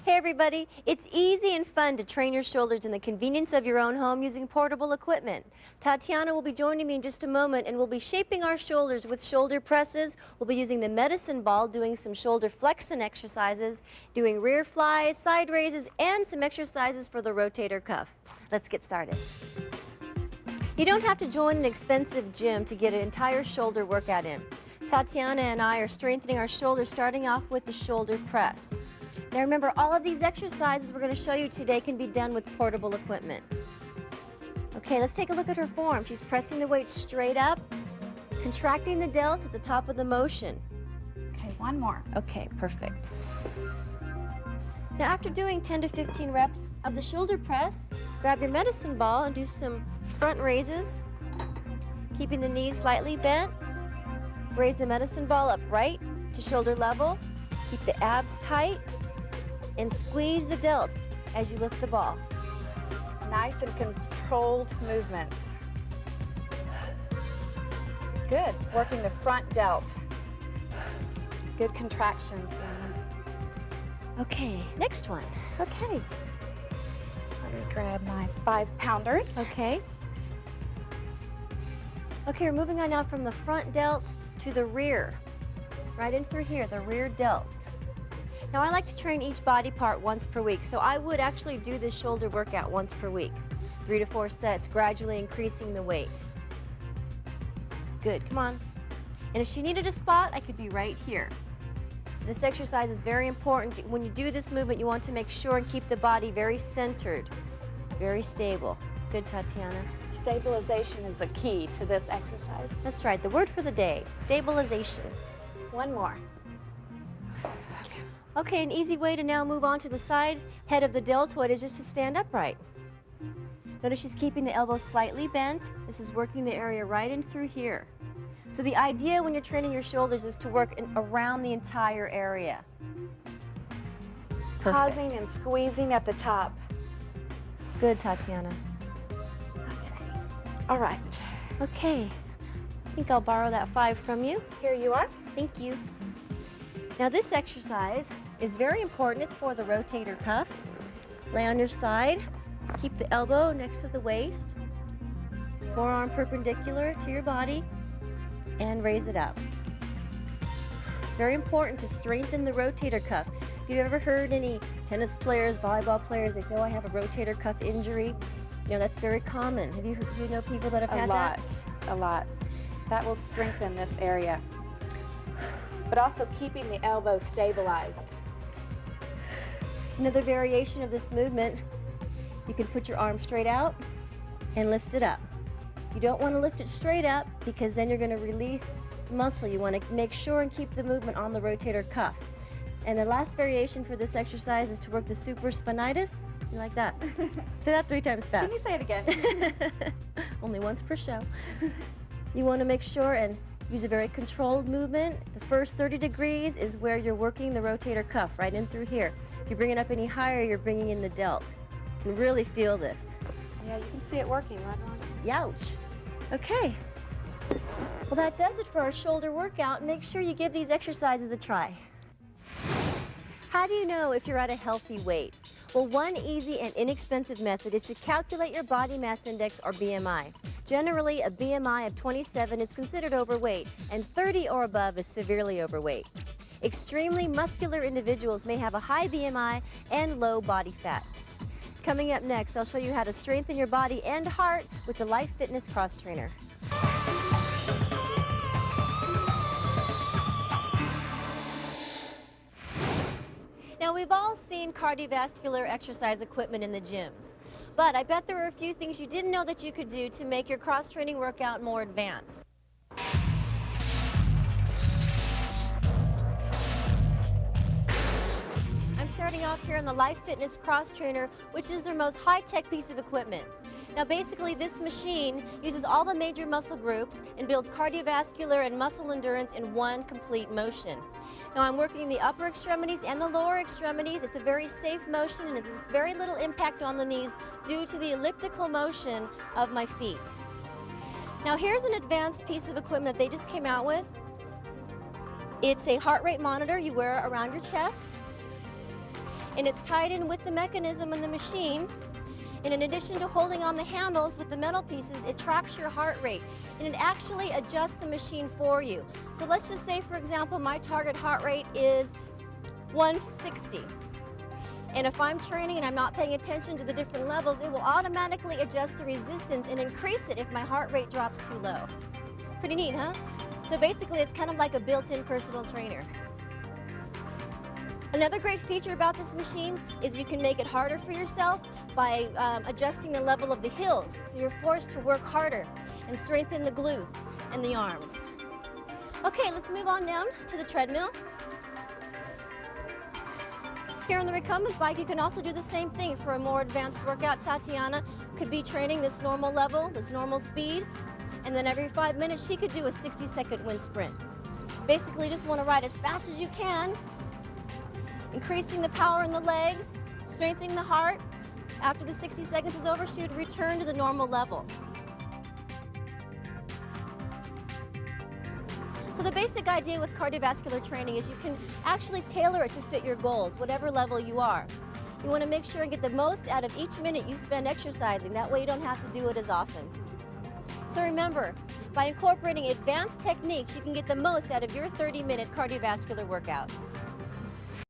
Hey everybody, it's easy and fun to train your shoulders in the convenience of your own home using portable equipment. Tatiana will be joining me in just a moment and we'll be shaping our shoulders with shoulder presses. We'll be using the medicine ball, doing some shoulder flexion exercises, doing rear flies, side raises, and some exercises for the rotator cuff. Let's get started. You don't have to join an expensive gym to get an entire shoulder workout in. Tatiana and I are strengthening our shoulders starting off with the shoulder press. Now remember, all of these exercises we're going to show you today can be done with portable equipment. Okay, let's take a look at her form. She's pressing the weight straight up, contracting the delt at the top of the motion. Okay, one more. Okay, perfect. Now after doing 10 to 15 reps of the shoulder press, grab your medicine ball and do some front raises, keeping the knees slightly bent. Raise the medicine ball up right to shoulder level. Keep the abs tight and squeeze the delts as you lift the ball. Nice and controlled movements. Good, working the front delt. Good contraction. Okay, next one. Okay. Let me grab my 5-pounders. Okay. Okay, we're moving on now from the front delt to the rear. Right in through here, the rear delts. Now I like to train each body part once per week, so I would actually do this shoulder workout once per week. 3 to 4 sets, gradually increasing the weight. Good, come on. And if she needed a spot, I could be right here. This exercise is very important. When you do this movement, you want to make sure and keep the body very centered, very stable. Good, Tatiana. Stabilization is the key to this exercise. That's right, the word for the day, stabilization. One more. Okay, an easy way to now move on to the side head of the deltoid is just to stand upright. Notice she's keeping the elbows slightly bent. This is working the area right in through here. So the idea when you're training your shoulders is to work around the entire area. Perfect. Pausing and squeezing at the top. Good, Tatiana. Okay. All right. Okay, I think I'll borrow that 5 from you. Here you are. Thank you. Now this exercise is very important. It's for the rotator cuff. Lay on your side. Keep the elbow next to the waist. Forearm perpendicular to your body. And raise it up. It's very important to strengthen the rotator cuff. If you've ever heard any tennis players, volleyball players, they say, oh, I have a rotator cuff injury. You know, that's very common. Do you know people that have had that? A lot. That will strengthen this area. But also keeping the elbow stabilized. Another variation of this movement, you can put your arm straight out and lift it up. You don't want to lift it straight up because then you're going to release muscle. You want to make sure and keep the movement on the rotator cuff. And the last variation for this exercise is to work the Superspinatus. You like that? Say that 3 times fast. Can you say it again? Only once per show. You want to make sure and use a very controlled movement. The first 30 degrees is where you're working the rotator cuff, right in through here. If you bring it up any higher, you're bringing in the delt. You can really feel this. Yeah, you can see it working right on. Youch. Okay. Well, that does it for our shoulder workout. Make sure you give these exercises a try. How do you know if you're at a healthy weight? Well, one easy and inexpensive method is to calculate your body mass index, or BMI. Generally, a BMI of 27 is considered overweight, and 30 or above is severely overweight. Extremely muscular individuals may have a high BMI and low body fat. Coming up next, I'll show you how to strengthen your body and heart with the Life Fitness Cross Trainer. Now, we've all seen cardiovascular exercise equipment in the gyms, but I bet there were a few things you didn't know that you could do to make your cross-training workout more advanced. I'm starting off here on the Life Fitness Cross Trainer, which is their most high-tech piece of equipment. Now basically this machine uses all the major muscle groups and builds cardiovascular and muscle endurance in one complete motion. Now I'm working the upper extremities and the lower extremities. It's a very safe motion and there's very little impact on the knees due to the elliptical motion of my feet. Now here's an advanced piece of equipment they just came out with. It's a heart rate monitor you wear around your chest. and it's tied in with the mechanism and the machine. And in addition to holding on the handles with the metal pieces, it tracks your heart rate, and it actually adjusts the machine for you. So let's just say, for example, my target heart rate is 160. And if I'm training and I'm not paying attention to the different levels, it will automatically adjust the resistance and increase it if my heart rate drops too low. Pretty neat, huh? So basically, it's kind of like a built-in personal trainer. Another great feature about this machine is you can make it harder for yourself by adjusting the level of the heels. So you're forced to work harder and strengthen the glutes and the arms. Okay, let's move on down to the treadmill. Here on the recumbent bike, you can also do the same thing for a more advanced workout. Tatiana could be training this normal level, this normal speed, and then every 5 minutes she could do a 60-second wind sprint. Basically, you just want to ride as fast as you can, increasing the power in the legs, strengthening the heart. After the 60 seconds is over, she would return to the normal level. So the basic idea with cardiovascular training is you can actually tailor it to fit your goals, whatever level you are. You want to make sure and get the most out of each minute you spend exercising. That way you don't have to do it as often. So remember, by incorporating advanced techniques, you can get the most out of your 30-minute cardiovascular workout.